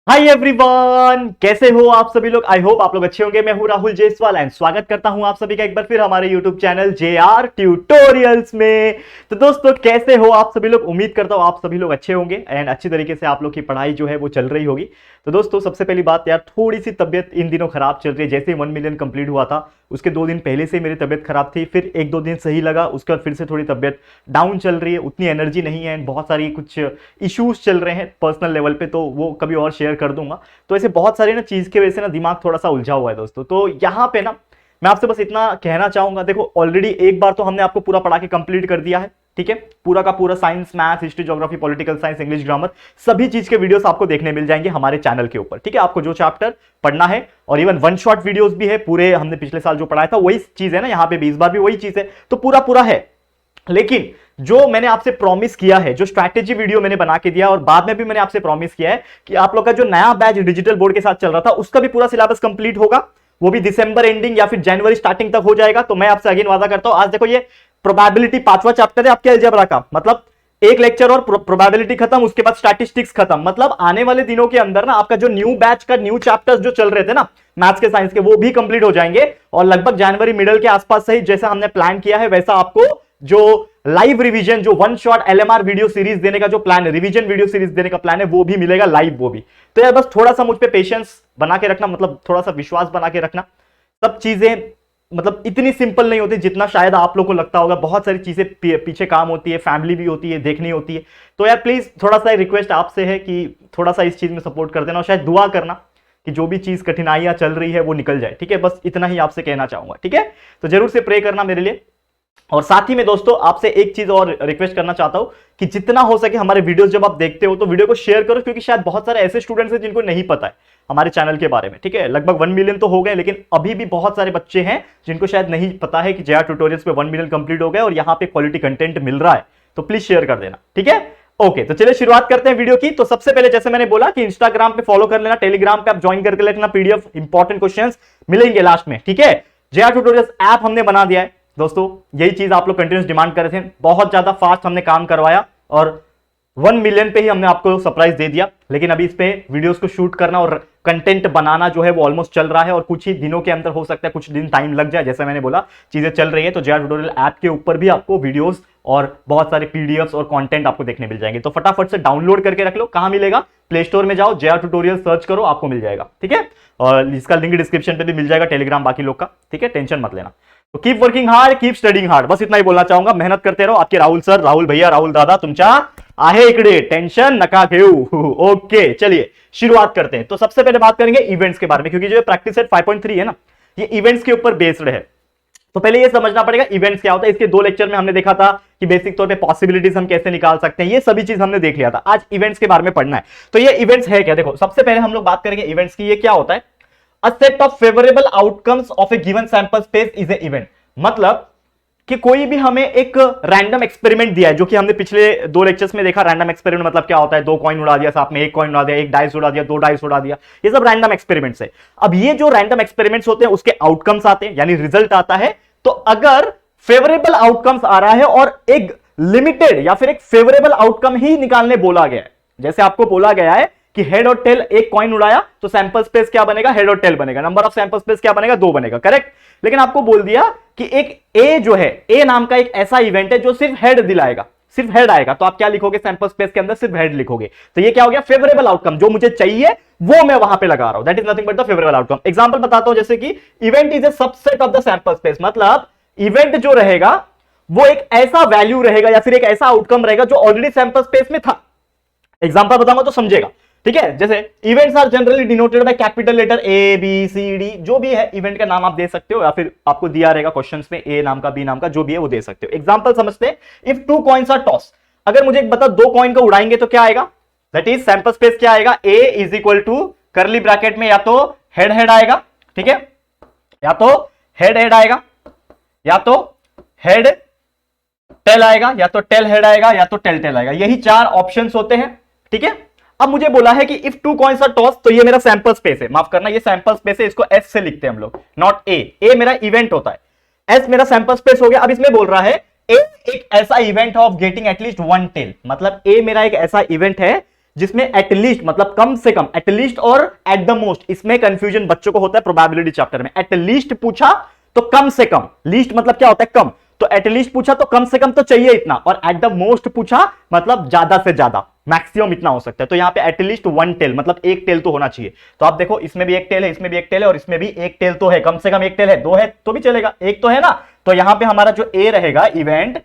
Hi everyone, कैसे हो आप सभी लोग। आई होप आप लोग अच्छे होंगे। मैं हूं राहुल जायसवाल एंड स्वागत करता हूं आप सभी का एक बार फिर हमारे यूट्यूब चैनल JR ट्यूटोरियल्स में। तो दोस्तों कैसे हो आप सभी लोग। उम्मीद करता हूं आप सभी लोग अच्छे होंगे एंड अच्छी तरीके से आप लोग की पढ़ाई जो है वो चल रही होगी। तो दोस्तों सबसे पहली बात यार, थोड़ी सी तबियत इन दिनों खराब चल रही है। जैसे 1 मिलियन कंप्लीट हुआ था उसके 2 दिन पहले से मेरी तबियत खराब थी, फिर 1-2 दिन सही लगा, उसके बाद फिर से थोड़ी तबियत डाउन चल रही है। उतनी एनर्जी नहीं है एंड बहुत सारी कुछ इश्यूज चल रहे हैं पर्सनल लेवल पे, तो वो कभी और शेयर कर दूंगा। तो ऐसे बहुत सारी ना चीज की वजह से ना दिमाग थोड़ा सा उलझा हुआ है दोस्तों। तो यहाँ पे ना मैं आपसे बस इतना कहना चाहूंगा, देखो ऑलरेडी एक बार तो हमने आपको पूरा पढ़ा के कंप्लीट कर दिया है, ठीक है। पूरा का पूरा science, maths, history, geography, political science, English grammar, सभी चीज के वीडियोस आपको देखने मिल जाएंगे हमारे चैनल के ऊपर, ठीक है। आपको जो चैप्टर पढ़ना है और इवन वन शॉट वीडियोस भी है पूरे, हमने पिछले साल जो पढ़ाया था वही चीज है ना, यहाँ पे 20 बार भी वही चीज है, तो पूरा पूरा है। लेकिन जो मैंने आपसे प्रॉमिस किया है, जो स्ट्रैटेजी वीडियो मैंने बना के दिया और बाद में भी मैंने आपसे प्रॉमिस किया है कि आप लोग का जो नया बैच डिजिटल बोर्ड के साथ चल रहा था उसका भी पूरा सिलेबस कंप्लीट होगा, वो भी दिसंबर एंडिंग या फिर जनवरी स्टार्टिंग तक हो जाएगा। तो मैं आपसे अगेन वादा करता हूं, आज देखो ये प्रोबेबिलिटी 5वां चैप्टर है आपके अलजेब्रा का, मतलब एक लेक्चर और प्रोबेबिलिटी खत्म, उसके बाद स्टैटिस्टिक्स खत्म। मतलब आने वाले दिनों के अंदर ना आपका जो न्यू बैच का न्यू चैप्टर्स जो चल रहे थे ना मैथ्स के, साइंस के, वो भी कंप्लीट हो जाएंगे और लगभग जनवरी मिडल के आसपास से ही जैसा हमने प्लान किया है वैसा आपको जो लाइव रिवीजन, जो one shot LMR video series देने का जो प्लान है, रिवीजन वीडियो सीरीज देने का प्लान है, वो भी मिलेगा लाइव, वो भी। तो यार बस थोड़ा सा मुझ पे पेशेंस बना के रखना, मतलब थोड़ा सा विश्वास बना के रखना। सब चीजें मतलब इतनी सिंपल नहीं होती जितना शायद आप लोग को लगता होगा। बहुत सारी चीजें पीछे काम होती है, फैमिली भी होती है, देखनी होती है। तो यार प्लीज थोड़ा सा रिक्वेस्ट आपसे है कि थोड़ा सा इस चीज में सपोर्ट कर देना और शायद दुआ करना कि जो भी चीज कठिनाइयां चल रही है वो निकल जाए, ठीक है। बस इतना ही आपसे कहना चाहूंगा, ठीक है। तो जरूर से प्रे करना मेरे लिए। और साथ ही में दोस्तों आपसे एक चीज और रिक्वेस्ट करना चाहता हूं कि जितना हो सके हमारे वीडियोस जब आप देखते हो तो वीडियो को शेयर करो, क्योंकि शायद बहुत सारे ऐसे स्टूडेंट्स हैं जिनको नहीं पता है हमारे चैनल के बारे में, ठीक है। लगभग 1 मिलियन तो हो गए, लेकिन अभी भी बहुत सारे बच्चे हैं जिनको शायद नहीं पता है कि JR ट्यूटोरियल्स पे 1 मिलियन कंप्लीट हो गए और यहाँ पे क्वालिटी कंटेंट मिल रहा है। तो प्लीज शेयर कर देना, ठीक है। ओके, तो चलिए शुरुआत करते हैं वीडियो की। तो सबसे पहले जैसे मैंने बोला कि इंस्टाग्राम पे फॉलो कर लेना, टेलीग्राम पे आप ज्वाइन करके लेना, PDF इंपॉर्टेंट क्वेश्चंस मिलेंगे लास्ट में, ठीक है। JR ट्यूटोरियल्स ऐप हमने बना दिया है दोस्तों, यही चीज आप लोग कंटिन्यूस डिमांड कर रहे थे। बहुत ज्यादा फास्ट हमने काम करवाया और 1 मिलियन पे ही हमने आपको सरप्राइज दे दिया। लेकिन अभी इस पे वीडियोस को शूट करना और कंटेंट बनाना जो है वो ऑलमोस्ट चल रहा है और कुछ ही दिनों के अंदर, हो सकता है कुछ दिन टाइम लग जाए, जैसे मैंने बोला चीजें चल रही है। तो JR ट्यूटोरियल ऐप के ऊपर भी आपको वीडियोस और बहुत सारे PDFs और कंटेंट आपको देखने मिल जाएंगे। तो फटाफट से डाउनलोड करके रख लो। कहां मिलेगा? प्ले स्टोर में जाओ, JR ट्यूटोरियल सर्च करो, आपको मिल जाएगा, ठीक है। और इसका लिंक डिस्क्रिप्शन पे भी मिल जाएगा, टेलीग्राम बाकी लोग का, ठीक है। टेंशन मत लेना। तो keep working hard, keep studying hard, बस इतना ही बोलना चाहूंगा। मेहनत करते रहो। आपके राहुल सर, राहुल भैया, राहुल दादा तुमचा आहे इकडे, टेंशन नका घेऊ। ओके चलिए शुरुआत करते हैं। तो सबसे पहले बात करेंगे इवेंट्स के बारे में, क्योंकि जो प्रैक्टिस सेट 5.3 है ना, ये इवेंट्स के ऊपर बेस्ड है। तो पहले ये समझना पड़ेगा इवेंट्स क्या होता है। इसके 2 लेक्चर में हमने देखा था कि बेसिक तौर पे पॉसिबिलिटीज हम कैसे निकाल सकते हैं, ये सभी चीज हमने देख लिया था। आज इवेंट्स के बारे में पढ़ना है। तो ये इवेंट्स है क्या, देखो सबसे पहले हम लोग बात करेंगे इवेंट्स की। ये क्या होता है? A set of favourable outcomes of A given sample space is a event. मतलब कि कोई भी हमें एक रैंडम एक्सपेरिमेंट दिया है, जो कि हमने पिछले 2 लेक्चर्स में देखा। रैंडम एक्सपेरिमेंट मतलब क्या होता है? 2 कॉइन उड़ा दिया, साथ में 1 कॉइन उड़ा दिया, 1 डाइस उड़ा दिया, 2 डाइस उड़ा दिया, ये सब रैंडम एक्सपेरिमेंट्स है। अब ये जो रैंडम एक्सपेरिमेंट्स होते हैं उसके आउटकम्स आते हैं, यानी रिजल्ट आता है। तो अगर फेवरेबल आउटकम्स आ रहा है और एक लिमिटेड या फिर एक फेवरेबल आउटकम ही निकालने बोला गया है, जैसे आपको बोला गया है कि हेड और टेल, 1 कॉइन उड़ाया तो सैंपल स्पेस क्या बनेगा? हेड और टेल बनेगा। नंबर ऑफ सैंपल स्पेस क्या बनेगा? 2 बनेगा, करेक्ट। लेकिन आपको बोल दिया कि एक ए जो है, ए नाम का एक ऐसा इवेंट है जो सिर्फ हेड दिलाएगा, सिर्फ हेड आएगा। तो आप क्या लिखोगे? सैंपल स्पेस के अंदर सिर्फ हेड लिखोगे। तो ये क्या हो गया? Favourable outcome. जो मुझे चाहिए वो मैं वहां पे लगा रहा हूं, that is nothing but the favourable outcome. Example बताता हूं, जैसे कि event is a subset of the sample space. मतलब इवेंट जो रहेगा वो एक ऐसा वैल्यू रहेगा या फिर एक ऐसा आउटकम रहेगा जो ऑलरेडी सैंपल स्पेस में था। एग्जांपल बताऊंगा तो समझेगा, ठीक है। जैसे events are generally denoted by capital letter A B C D, जो भी है इवेंट का नाम आप दे सकते हो, या फिर आपको दिया रहेगा क्वेश्चंस में A नाम का, B नाम का, जो भी है वो दे सकते हो। एग्जांपल समझते हैं। इफ 2 कॉइन्स आर टॉस, अगर मुझे बता 2 कॉइन को उड़ाएंगे तो क्या आएगा? दैट इज सैंपल स्पेस क्या आएगा? A is equal to curly bracket में या तो हेड हेड आएगा, ठीक है, या तो हेड हेड आएगा, या तो हेड टेल आएगा, या तो टेल हेड आएगा, या तो टेल टेल आएगा। यही 4 ऑप्शंस होते हैं, ठीक है। अब मुझे बोला है कि इफ 2 कॉइन्स आर टॉस, तो ये मेरा सैंपल स्पेस है, माफ करना ये सैंपल स्पेस है, इसको S से लिखते हैं हम लोग, नॉट A। A मेरा इवेंट होता है, S मेरा सैंपल स्पेस हो गया। अब इसमें बोल रहा है A एक ऐसा event of getting at least 1 tail. मतलब A मेरा एक ऐसा इवेंट है जिसमें एटलीस्ट मतलब कम से कम, एटलीस्ट और एट द मोस्ट, इसमें कंफ्यूजन बच्चों को होता है प्रोबेबिलिटी चैप्टर में। एटलीस्ट पूछा तो कम से कम, लीस्ट मतलब क्या होता है कम, तो एटलीस्ट पूछा तो कम से कम तो चाहिए इतना, और एट द मोस्ट पूछा मतलब ज्यादा से ज्यादा, मैक्सिमम इतना हो सकता है। तो यहां पे एटलीस्ट वन टेल मतलब एक टेल तो होना चाहिए। तो आप देखो इसमें भी एक टेल है, इसमें भी एक टेल है, और इसमें भी एक टेल तो है, कम से कम एक टेल है, दो है तो भी चलेगा, एक तो है ना। तो यहां पे हमारा जो ए रहेगा इवेंट,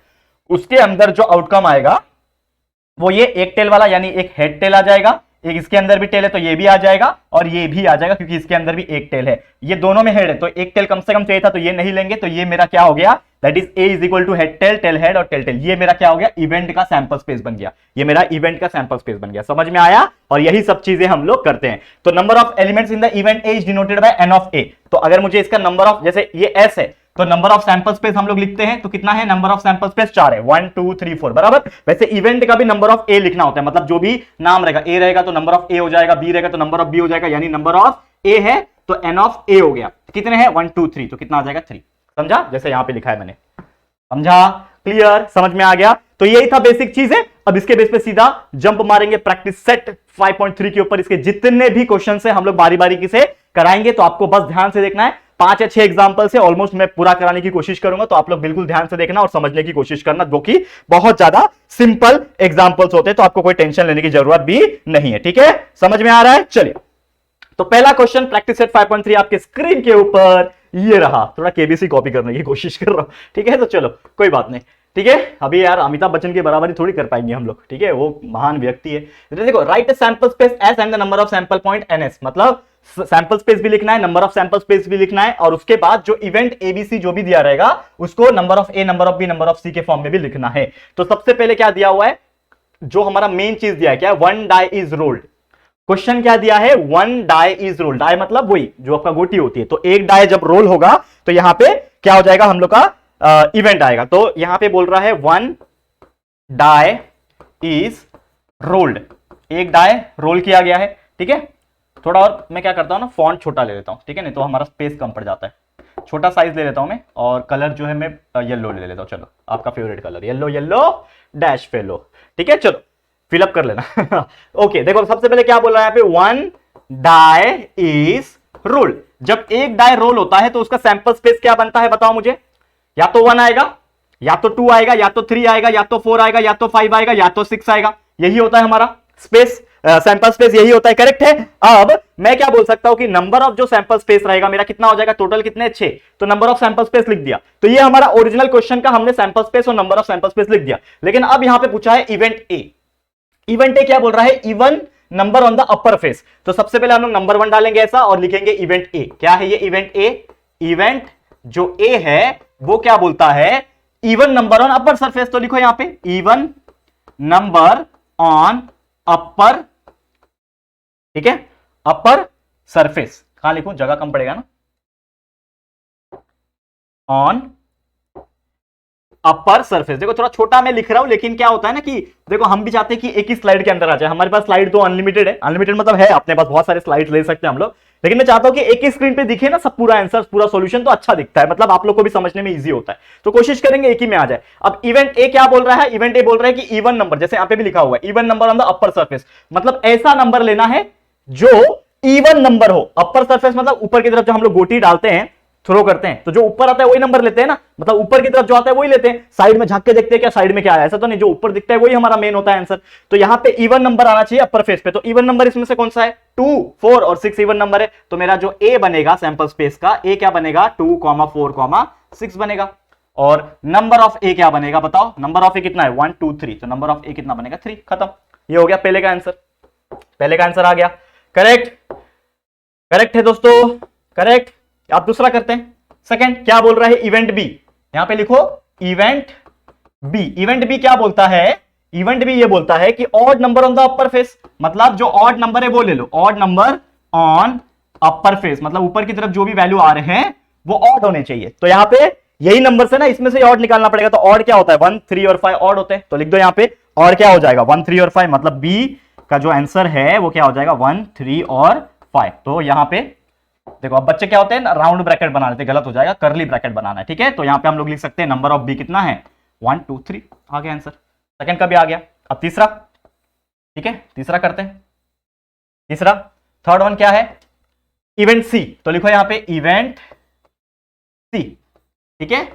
उसके अंदर जो आउटकम आएगा वो ये एक टेल वाला, यानी एक हेड टेल आ जाएगा, एक इसके अंदर भी टेल है तो ये भी आ जाएगा, और ये भी आ जाएगा क्योंकि इसके अंदर भी एक टेल है। ये दोनों में हेड है तो एक टेल कम से कम चाहिए था, तो ये नहीं लेंगे। तो ये मेरा क्या हो गया, that is A is equal to head tail, tail head और टेल टेल। ये मेरा क्या हो गया, इवेंट का सैंपल स्पेस बन गया। ये मेरा इवेंट का सैंपल स्पेस बन गया। समझ में आया? और यही सब चीजें हम लोग करते हैं। तो number of elements in the event A is denoted by n of A. तो अगर मुझे इसका नंबर ऑफ, जैसे ये एस है तो नंबर ऑफ सैंपल स्पेस हम लोग लिखते हैं, तो कितना है, नंबर ऑफ सैंपल स्पेस 4 है, 1 2 3 4 बराबर। वैसे इवेंट का भी नंबर ऑफ ए लिखना होता है, मतलब जो भी नाम रहेगा, ए रहेगा तो नंबर ऑफ ए हो जाएगा, बी रहेगा तो नंबर ऑफ बी हो जाएगा, यानी नंबर ऑफ ए है तो एन ऑफ ए हो गया। कितने हैं, 1 2 3, तो कितना आ जाएगा 3। समझा? जैसे यहां पे लिखा है मैंने। समझा? क्लियर? समझ में आ गया? तो यही था बेसिक चीज है। अब इसके बेस पे सीधा जंप मारेंगे प्रैक्टिस सेट 5.3 के ऊपर। इसके जितने भी क्वेश्चन है हम लोग बारी बारी से कराएंगे, तो आपको बस ध्यान से देखना है। 5 या 6 एग्जांपल से ऑलमोस्ट मैं पूरा कराने की कोशिश करूंगा, तो आप लोग बिल्कुल ध्यान से देखना और समझने की कोशिश करना, जो कि बहुत ज्यादा सिंपल एग्जांपल्स होते हैं, तो आपको कोई टेंशन लेने की जरूरत भी नहीं है। ठीक है? समझ में आ रहा है? चलिए, तो पहला क्वेश्चन प्रैक्टिस सेट 5.3 आपके स्क्रीन के ऊपर ये रहा। थोड़ा केबीसी कॉपी करने की कोशिश कर रहा हूं, ठीक है? तो चलो कोई बात नहीं, ठीक है? अभी यार अमिताभ बच्चन की बराबरी थोड़ी कर पाएंगे हम लोग, ठीक है? वो महान व्यक्ति है। देखो, right sample space S and the number of sample point n S, मतलब सैंपल स्पेस भी लिखना है, नंबर ऑफ सैंपल स्पेस भी लिखना है, और उसके बाद जो इवेंट एबीसी जो भी दिया रहेगा उसको number of A, number of B, number of C के फॉर्म में भी लिखना है। तो सबसे पहले क्या दिया हुआ है, जो हमारा मेन चीज दिया है क्या है, one die is rolled. Question क्या दिया है, one die is rolled. Die मतलब वही जो आपका गोटी होती है, तो एक डाई जब रोल होगा तो यहां पे क्या हो जाएगा, हम लोग का इवेंट आएगा। तो यहां पे बोल रहा है वन डाई इज रोल्ड, एक डाई रोल किया गया है, ठीक है? थोड़ा और मैं क्या करता हूं ना, फॉन्ट छोटा ले लेता हूं, ठीक है? नहीं तो हमारा स्पेस कम पड़ जाता है। छोटा साइज ले लेता हूं मैं, और कलर जो है मैं येलो ले लेता हूं। चलो, आपका favourite colour yellow, yellow dash fellow, ठीक है? चलो फिलअप कर लेना। ओके, देखो सबसे पहले क्या बोल रहा है यहाँ पे, वन डाई इज रोल्ड। जब एक डाई रोल होता है तो उसका सैंपल स्पेस क्या बनता है, बताओ मुझे? या तो 1 आएगा, या तो 2 आएगा, या तो 3 आएगा, या तो 4 आएगा, या तो 5 आएगा, या तो 6 आएगा। यही होता है हमारा स्पेस, सैंपल स्पेस यही होता है। करेक्ट है? अब मैं क्या बोल सकता हूं कि नंबर ऑफ जो सैंपल स्पेस रहेगा मेरा कितना हो जाएगा, टोटल कितने, 6। तो नंबर ऑफ सैंपल स्पेस लिख दिया। तो ये हमारा ओरिजिनल क्वेश्चन का हमने सैंपल स्पेस और नंबर ऑफ सैंपल स्पेस लिख दिया। लेकिन अब यहां पे पूछा है इवेंट ए। इवेंट ए क्या बोल रहा है, even number on the upper face. तो सबसे पहले हम लोग नंबर 1 डालेंगे ऐसा, और लिखेंगे इवेंट ए। क्या है ये इवेंट ए? इवेंट जो ए है वो क्या बोलता है, even number on upper surface. तो लिखो यहां पे इवन नंबर ऑन अपर, ठीक है, अपर सरफेस। कहां लिखूं, जगह कम पड़ेगा ना, ऑन अपर सरफेस। देखो थोड़ा छोटा मैं लिख रहा हूं, लेकिन क्या होता है ना कि देखो हम भी चाहते हैं कि एक ही स्लाइड के अंदर आ जाए। हमारे पास स्लाइड तो अनलिमिटेड है, अनलिमिटेड मतलब है अपने पास बहुत सारे स्लाइड ले सकते हैं हम लोग, लेकिन मैं चाहता हूं कि एक ही स्क्रीन पे दिखे ना सब पूरा आंसर, पूरा सॉल्यूशन, तो अच्छा दिखता है, मतलब आप लोग को भी समझने में इजी होता है। तो कोशिश करेंगे एक ही में आ जाए। अब इवेंट ए क्या बोल रहा है, इवेंट ए बोल रहा है कि इवन नंबर, जैसे यहां पे भी लिखा हुआ है even number on the upper surface, मतलब ऐसा नंबर लेना है जो इवन नंबर हो। अपर सरफेस मतलब ऊपर की तरफ जो हम लोग गोटी डालते हैं, थ्रो करते हैं, तो जो ऊपर आता है वही नंबर लेते हैं ना, मतलब ऊपर की तरफ जो आता है वही लेते हैं। साइड में झांक के देखते हैं क्या साइड में क्या आया, ऐसा तो नहीं, जो ऊपर दिखता है वही हमारा मेन होता है आंसर। तो यहां पे इवन नंबर आना चाहिए अपर फेस पे। तो इवन नंबर इसमें से कौन सा है, 2 4 और 6 इवन नंबर है। तो मेरा जो ए बनेगा सैंपल स्पेस का, ए क्या बनेगा, 2 4 6 बनेगा। और नंबर ऑफ ए क्या बनेगा, बताओ? नंबर ऑफ ए कितना है, 1 2 3, तो नंबर ऑफ ए कितना बनेगा, 3। खत्म, ये हो गया पहले का आंसर। पहले का आंसर आ गया। करेक्ट, करेक्ट है दोस्तों, करेक्ट। आप दूसरा करते हैं। सेकंड क्या बोल रहा है, इवेंट बी। यहां पे लिखो इवेंट बी। इवेंट बी क्या बोलता है, इवेंट बी ये बोलता है कि odd number on the upper face, मतलब जो ऑड नंबर है वो ले लो, odd number on upper face, मतलब ऊपर की तरफ जो भी वैल्यू आ रहे हैं वो ऑड होने चाहिए। तो यहां पे यही नंबर से ना इसमें से ऑड निकालना पड़ेगा। तो ऑड क्या होता है, 1 3 और 5 ऑड होते हैं। तो लिख दो यहां पे ऑड क्या हो जाएगा, 1 3 और 5, मतलब बी का जो आंसर है वो क्या हो जाएगा, 1 3 और 5। तो यहां पे देखो, अब बच्चे क्या होते हैं, राउंड ब्रैकेट बना लेते हैं, गलत हो जाएगा, करली ब्रैकेट बनाना है, ठीक है? तो यहां पे हम लोग लिख सकते हैं नंबर ऑफ बी कितना है, 1 2 3, आ गया आंसर। सेकंड का भी आ गया। अब तीसरा, ठीक है, तीसरा करते हैं। तीसरा, थर्ड वन क्या है, इवेंट सी। तो लिखो यहां पे इवेंट सी। ठीक है,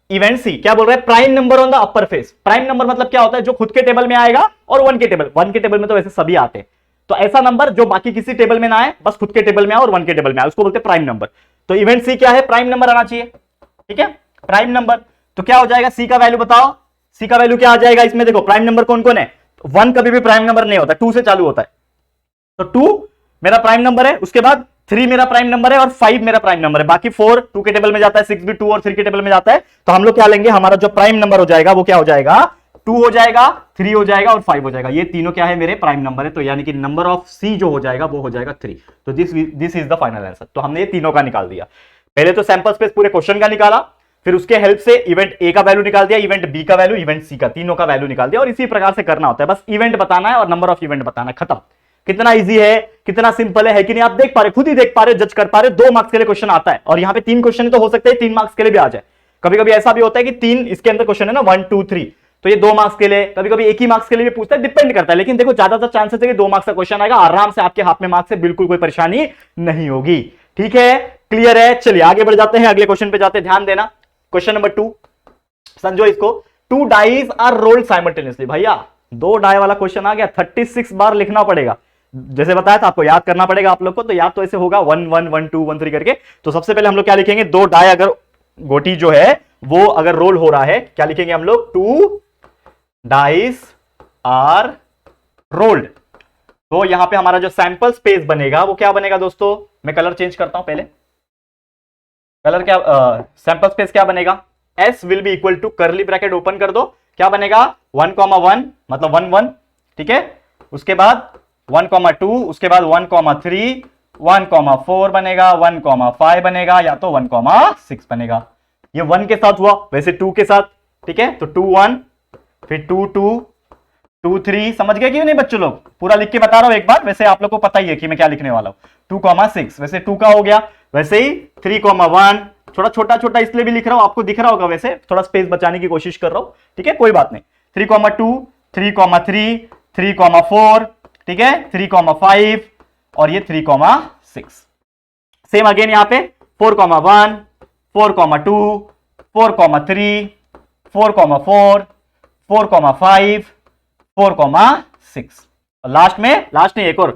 इवेंट सी क्या बोल रहा है, prime number on the upper face. Prime number मतलब क्या होता है, जो खुद के टेबल में आएगा और वन के टेबल में तो वैसे सभी आते हैं, तो ऐसा नंबर जो बाकी किसी टेबल में ना आए, बस खुद के टेबल में आए और वन के टेबल में आए, उसको बोलते हैं प्राइम नंबर। तो इवेंट सी क्या है, प्राइम नंबर आना चाहिए। ठीक है, प्राइम नंबर। तो क्या हो जाएगा, सी का वैल्यू बताओ, सी का वैल्यू क्या आ जाएगा इसमें, देखो प्राइम नंबर कौन कौन है, वन कभी भी प्राइम नंबर नहीं होता, टू से चालू होता है। तो टू मेरा प्राइम नंबर है, उसके बाद थ्री मेरा प्राइम नंबर है और फाइव मेरा प्राइम नंबर है, बाकी फोर टू के टेबल में जाता है, सिक्स भी टू और थ्री के टेबल में जाता है। तो हम लोग क्या लेंगे, हमारा जो प्राइम नंबर हो जाएगा वो क्या हो जाएगा, टू हो जाएगा, थ्री हो जाएगा और फाइव हो जाएगा। ये तीनों क्या है, मेरे प्राइम नंबर है। तो यानी कि नंबर ऑफ सी जो हो जाएगा वो हो जाएगा थ्री। तो this is the final answer. तो हमने ये तीनों का निकाल दिया। पहले तो सैंपल स्पेस पूरे क्वेश्चन का निकाला, फिर उसके हेल्प से इवेंट ए का वैल्यू निकाल दिया, इवेंट बी का वैल्यू, इवेंट सी का, तीनों का वैल्यू निकाल दिया। और इसी प्रकार से करना होता है, बस इवेंट बताना है और नंबर ऑफ इवेंट बताना है, खत्म। कितना इजी है, कितना सिंपल है कि नहीं, आप देख पा रहे, खुद ही देख पा रहे, जज कर पा रहे। 2 मार्क्स के लिए क्वेश्चन आता है और यहां पे 3 क्वेश्चन तो हो सकते हैं 3 मार्क्स के लिए भी आ जाए। कभी कभी ऐसा भी होता है कि 3 इसके अंदर क्वेश्चन है ना, 1 2 3, तो ये 2 मार्क्स के लिए, कभी कभी 1 ही मार्क्स के लिए भी पूछता है, डिपेंड करता है। लेकिन देखो ज्यादातर चांसेस है कि 2 मार्क्स का क्वेश्चन आएगा, आराम से आपके हाथ में मार्क्स है, बिल्कुल कोई परेशानी नहीं होगी। ठीक है, क्लियर है। चलिए आगे बढ़ जाते हैं, अगले क्वेश्चन पे जाते हैं। ध्यान देना, क्वेश्चन नंबर 2, समझो इसको। 2 डाइज आर रोल्ड साइमल्टेनियसली। भैया 2 डाई वाला क्वेश्चन आ गया, 36 बार लिखना पड़ेगा। जैसे बताया था आपको, याद करना पड़ेगा आप लोग को। तो याद तो ऐसे होगा 1 1 1 2 1 3 करके। तो सबसे पहले हम लोग क्या लिखेंगे, 2 डाई अगर गोटी जो है वो अगर रोल हो रहा है, क्या लिखेंगे हम लोग, 2 डाइस आर रोल्ड। तो यहां पे हमारा जो सैंपल स्पेस बनेगा वो क्या बनेगा दोस्तों, मैं कलर चेंज करता हूं पहले। कलर क्या, सैंपल स्पेस क्या बनेगा, S will be equal to, curly bracket open कर दो, क्या बनेगा 1 1 मतलब 1 1। ठीक है, उसके बाद 1 2, उसके बाद 1 3, 1 4 बनेगा, 1 5 बनेगा, या तो 1 6 बनेगा। ये 1 के साथ हुआ, वैसे 2 के साथ। ठीक है, तो 2 1, फिर 2 2, 2 3, समझ गए कि नहीं बच्चों लोग, पूरा लिख के बता रहा हूं एक बार, वैसे आप लोग को पता ही है कि मैं क्या लिखने वाला हूं। 2 6, वैसे 2 का हो गया, वैसे ही 3 1, थोड़ा छोटा छोटा इसलिए भी लिख रहा हूं, आपको दिख रहा होगा, वैसे थोड़ा स्पेस बचाने की कोशिश कर रहा हूं। ठीक है, कोई बात नहीं। 3 2, 3 3, 3 4, ठीक है, 3 5 और ये 3 6। सेम अगेन यहां पे 4 1, 4 2, 4 3, 4 4, 4 5, 4 6। लास्ट में एक और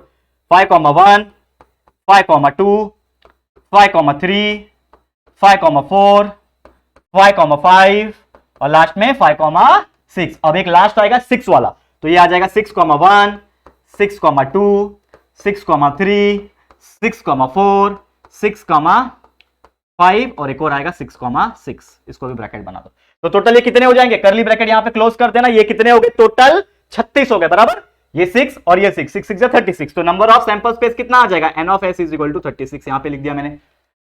5 1, 5 2, 5 3, 5 4, 5 5 और लास्ट में 5 6। अब एक लास्ट आएगा 6 वाला, तो ये आ जाएगा 6 1, 6 2, 6 3, 6 4, 6 5 और एक और आएगा 6 6। इसको भी ब्रैकेट बना दो। तो टोटल ये कितने हो जाएंगे, करली ब्रैकेट यहां पे क्लोज कर देना। ये कितने हो गए, टोटल 36 हो गए, बराबर। ये 6 और ये 6, 6 6 36। तो नंबर ऑफ सैंपल स्पेस कितना आ जाएगा, n of s is equal to 36। यहां पे लिख दिया मैंने।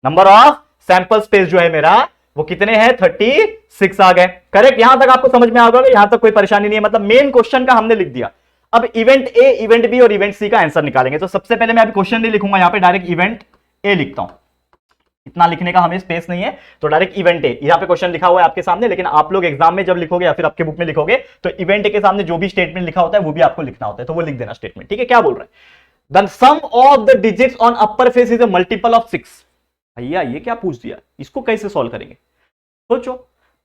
नंबर ऑफ सैंपल स्पेस जो है मेरा वो कितने हैं, 36 आ गए। करेक्ट, यहां तक आपको समझ में आ गया, यहां तक कोई परेशानी नहीं है, मतलब मेन क्वेश्चन का हमने लिख दिया। अब इवेंट ए, इवेंट बी और इवेंट सी का आंसर निकालेंगे। तो सबसे पहले मैं अभी क्वेश्चन नहीं लिखूंगा, यहां पे डायरेक्ट इवेंट ए लिखता हूं, इतना लिखने का हमें स्पेस नहीं है, तो डायरेक्ट इवेंट ए। यहां पे क्वेश्चन लिखा हुआ है आपके सामने, लेकिन आप लोग एग्जाम में जब लिखोगे या फिर आपके बुक में लिखोगे तो इवेंट ए के सामने जो भी स्टेटमेंट लिखा होता है वो भी आपको लिखना होता है, तो वो लिख देना स्टेटमेंट। ठीक है, क्या बोल रहा है, the sum of the digits on upper face is a multiple of 6। भैया ये क्या पूछ दिया, इसको कैसे सॉल्व करेंगे, सोचो।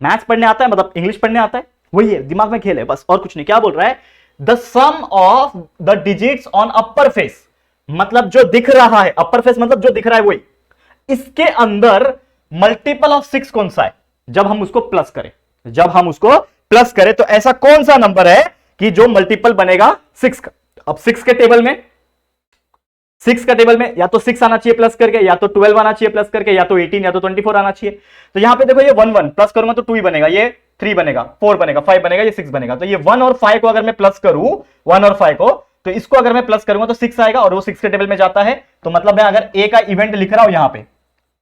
मैथ्स पढ़ने आता है, मतलब इंग्लिश पढ़ने आता है, वही है, दिमाग में खेल है बस, और कुछ नहीं। क्या बोल रहा है, the sum of the digits on upper face, मतलब जो दिख रहा है, अपर फेस मतलब जो दिख रहा है वही, इसके अंदर मल्टीपल ऑफ 6 कौन सा है, जब हम उसको प्लस करें, तो ऐसा कौन सा नंबर है कि जो मल्टीपल बनेगा 6 का। अब 6 के टेबल में या तो 6 आना चाहिए प्लस करके, या तो 12 आना चाहिए प्लस करके, या तो 18 या तो 24 आना चाहिए। तो यहां पे देखो ये 1 1 प्लस करूंगा तो 2 ही बनेगा, ये 3 बनेगा, 4 बनेगा, 5 बनेगा, ये 6 बनेगा। तो ये 1 और 5 को अगर मैं प्लस करूं, 1 और 5 को, तो इसको अगर मैं प्लस करूंगा तो 6 आएगा और वो 6 के टेबल में जाता है। तो मतलब मैं अगर ए का इवेंट लिख रहा हूं, यहां पे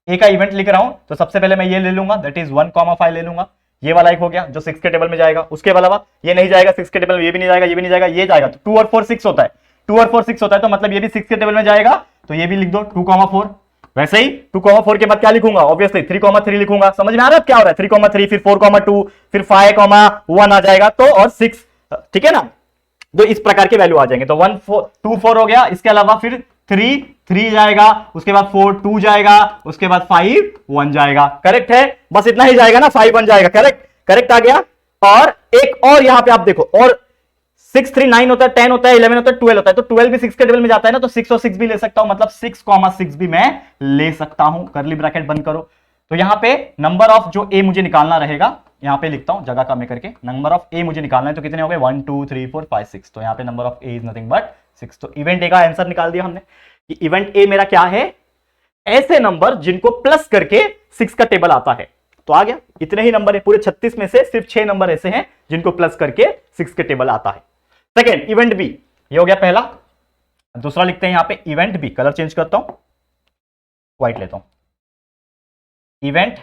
ए का इवेंट लिख रहा हूं, तो सबसे पहले मैं ये ले लूंगा, दैट इज 1 5 ले लूंगा। ये वाला एक हो गया जो 6 के टेबल में जाएगा। उसके अलावा ये नहीं जाएगा 6 के टेबल में, ये भी नहीं जाएगा, ये भी नहीं जाएगा, ये जाएगा। तो 2 और 4 6 होता है, 2 और 4 6 होता है, तो मतलब ये भी 6 के टेबल में जाएगा, तो ये भी लिख दो 2 4। वैसे ही 2 4 के बाद क्या लिखूंगा, ऑब्वियसली 3 3 लिखूंगा। समझ में आ रहा है क्या हो रहा है, 3 3, फिर 4 2, फिर 5 1 आ जाएगा, तो और 6, ठीक है ना। तो इस प्रकार के वैल्यू आ जाएंगे। तो 1 4 2 4 हो गया, इसके अलावा फिर 3 3 जाएगा, उसके बाद 4 2 जाएगा, उसके बाद 5 1 जाएगा। करेक्ट है, बस इतना ही जाएगा ना, 5 1 जाएगा। करेक्ट, करेक्ट आ गया। और एक और यहां पे आप देखो, और 6 3 9 होता है, 10 होता है, 11 होता है, 12 होता है, तो 12 भी 6 के टेबल में जाता है ना, तो 6 और 6 भी ले सकता हूं, मतलब 6,6 भी मैं ले सकता हूं। करली ब्रैकेट बंद करो। तो यहां पे नंबर ऑफ जो ए मुझे निकालना रहेगा, यहां पे लिखता हूं जगह कम करके, नंबर ऑफ ए मुझे निकालना है, तो कितने हो गए 1 2 3 4 5 6। तो यहां पे number of A is nothing but 6। तो इवेंट ए का आंसर निकाल दिया हमने कि इवेंट ए मेरा क्या है, ऐसे नंबर जिनको प्लस करके 6 का टेबल आता है। तो आ गया, इतने ही नंबर है पूरे 36 में से सिर्फ 6 नंबर ऐसे हैं जिनको प्लस करके 6 के टेबल आता है। सेकेंड, इवेंट बी, ये हो गया पहला। दूसरा लिखते हैं यहां पे इवेंट बी, कलर चेंज करता हूं, व्हाइट लेता हूं, इवेंट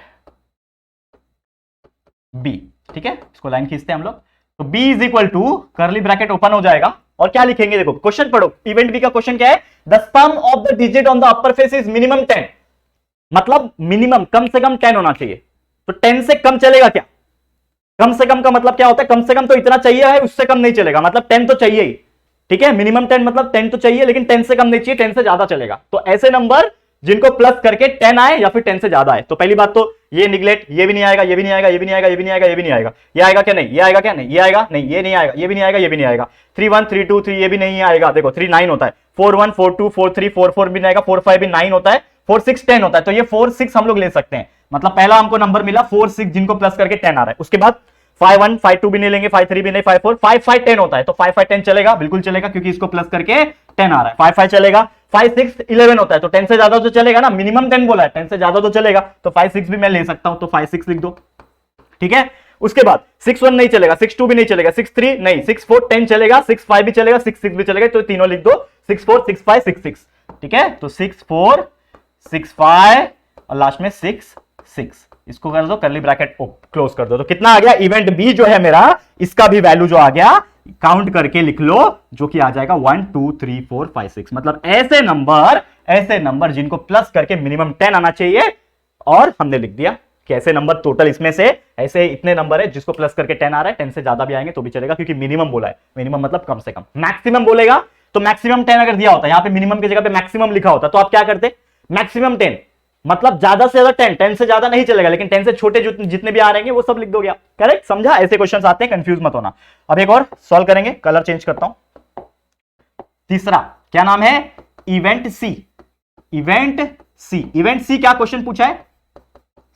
बी। ठीक है, इसको लाइन खींचते हैं हम लोग। तो b is equal to, curly bracket open हो जाएगा, और क्या लिखेंगे, देखो क्वेश्चन पढ़ो। इवेंट बी का क्वेश्चन क्या है, the sum of the digit on the upper face is minimum 10, मतलब मिनिमम कम से कम 10 होना चाहिए। तो 10 से कम चलेगा क्या, कम से कम का मतलब क्या होता है, कम से कम तो इतना चाहिए है, उससे कम नहीं चलेगा, मतलब 10 तो चाहिए ही। ठीक है, मिनिमम 10 मतलब 10 तो चाहिए, लेकिन 10 से कम नहीं चाहिए, 10 से ज्यादा चलेगा। तो ऐसे नंबर जिनको प्लस करके 10 आए या फिर 10 से ज्यादा आए। तो पहली बात तो ये निगलेक्ट, ये भी नहीं आएगा, ये भी नहीं आएगा, ये भी नहीं आएगा, ये भी नहीं आएगा, ये भी नहीं आएगा। ये आएगा क्या, नहीं, ये आएगा क्या, नहीं, ये आएगा नहीं, ये नहीं आएगा, ये भी नहीं आएगा, ये भी नहीं आएगा। 3 1 3 2 3 ये भी नहीं आएगा, देखो 3 9 होता है, 4 1 4 2 4 3 4 4 भी नहीं आएगा, 4 5 भी 9 होता है, 4 6 10 होता है। तो ये 4 6 हम लोग ले सकते हैं, मतलब पहला हमको नंबर मिला 4 6 जिनको प्लस करके 10 आ रहा है। उसके बाद 5 1 5 2 भी नहीं लेंगे, 5 3 भी नहीं, 5 4 5 5 10 होता है, तो 5 5 10 चलेगा, बिल्कुल चलेगा, क्योंकि इसको प्लस करके 10 आ रहा है। 5 5 चलेगा, 5 6 11 होता है, तो 10 से ज्यादा तो चलेगा ना, मिनिमम 10 बोला है, 10 से ज्यादा तो चलेगा, तो 5 6 भी मैं ले सकता हूं, तो 5 6 लिख दो। ठीक है, उसके बाद 6 1 नहीं चलेगा, 6 2 भी नहीं चलेगा, 6 3 नहीं, 6 4 10 चलेगा, 6 5 भी चलेगा, 6 6 भी चलेगा, तो तीनों लिख दो, 6 4 6 5 6 6। ठीक है, तो 6 4 6 5 और लास्ट में 6 6, इसको कर दो, करली ब्रैकेट क्लोज कर दो। तो कितना आ गया, इवेंट बी जो है मेरा, इसका भी वैल्यू जो आ गया, काउंट करके लिख लो, जो कि आ जाएगा 1 2 3 4 5 6। मतलब ऐसे नंबर जिनको प्लस करके मिनिमम 10 आना चाहिए, और हमने लिख दिया कि ऐसे नंबर टोटल इसमें से ऐसे इतने नंबर है जिसको प्लस करके 10 आ रहा है, 10 से ज्यादा भी आएंगे तो भी चलेगा, क्योंकि मिनिमम बोला है, मिनिमम मतलब कम से कम। मैक्सिमम बोलेगा तो मैक्सिमम 10 अगर दिया होता, यहां पे मिनिमम की जगह पे मैक्सिमम लिखा होता, तो आप क्या करते, मैक्सिमम 10, मतलब ज्यादा से ज्यादा 10, 10 से ज्यादा नहीं चलेगा, लेकिन 10 से छोटे जितने भी आ रहे हैं वो सब लिख दोगे आप। करेक्ट, समझा, ऐसे क्वेश्चंस आते हैं, कंफ्यूज मत होना। अब एक और सॉल्व करेंगे, कलर चेंज करता हूं। तीसरा क्या नाम है, event C. Event C, event सी क्या क्वेश्चन पूछा है,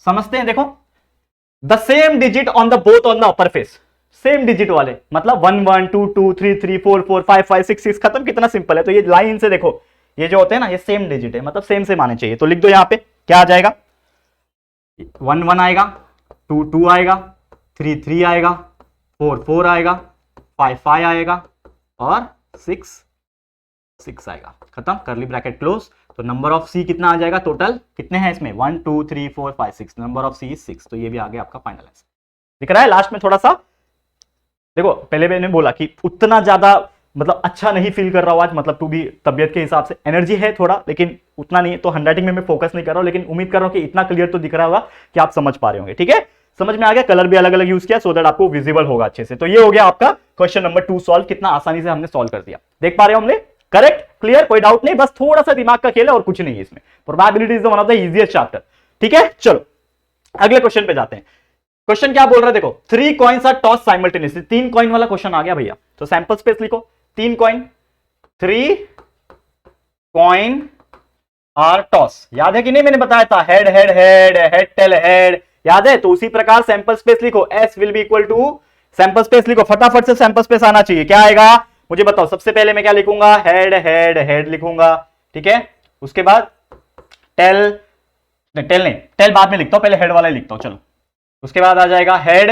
समझते हैं। देखो, the same digit on the both on the upper face, same digit वाले, मतलब 1 1 2 2 3 3 4 4 5 5 6 6 खत्म। कितना सिंपल है, तो ये लाइन से देखो, ये जो होते हैं ना, ये सेम डिजिट है, मतलब सेम से आने चाहिए। तो लिख दो यहां पे, क्या आ जाएगा, 1 1 आएगा, 2 2 आएगा, 3 3 आएगा, 4 4 आएगा, 5 5 आएगा, और 6 6 आएगा। खत्म, करली ब्रैकेट क्लोज। तो नंबर ऑफ सी कितना आ जाएगा, टोटल कितने हैं इसमें, 1 2 3 4 5 6, नंबर ऑफ सी इज 6। तो ये भी आ गया आपका फाइनल आंसर। दिख रहा है, लास्ट में थोड़ा सा देखो, पहले मैंने बोला कि उतना ज्यादा मतलब अच्छा नहीं फील कर रहा हूं आज, मतलब टू भी तबियत के हिसाब से एनर्जी है थोड़ा, लेकिन उतना नहीं, तो हैंडराइटिंग में मैं फोकस नहीं कर रहा हूं, लेकिन उम्मीद कर रहा हूं कि इतना क्लियर तो दिख रहा होगा कि आप समझ पा रहे होंगे। ठीक है, समझ में आ गया, कलर भी अलग अलग यूज किया सो दैट आपको विजिबल होगा अच्छे से। तो ये हो गया आपका क्वेश्चन नंबर 2 सॉल्व, कितना आसानी से हमने सॉल्व कर दिया, देख पा रहे हो हमने। करेक्ट, क्लियर, कोई डाउट नहीं, बस थोड़ा सा दिमाग का खेल है और कुछ नहीं है इसमें। Probability is one of the easiest chapter. ठीक है, चलो अगले क्वेश्चन पे जाते हैं। क्वेश्चन क्या बोल रहा है, देखो, 3 coins are toss simultaneously, 3 coin वाला क्वेश्चन आ गया भैया। तो सैंपल स्पेस लिखो, 3 कॉइन, 3 कॉइन आर टॉस, याद है कि नहीं, मैंने बताया था head head head head tail head, याद है। तो उसी प्रकार सैंपल स्पेस लिखो, S will be equal to, sample space लिखो, फटाफट से सैंपल स्पेस आना चाहिए। क्या आएगा मुझे बताओ, सबसे पहले मैं क्या लिखूंगा, हेड हेड हेड लिखूंगा। ठीक है, उसके बाद टेल, टेल नहीं, टेल बाद में लिखता हूं, पहले हेड वाला ही लिखता हूं, चलो। उसके बाद आ जाएगा हेड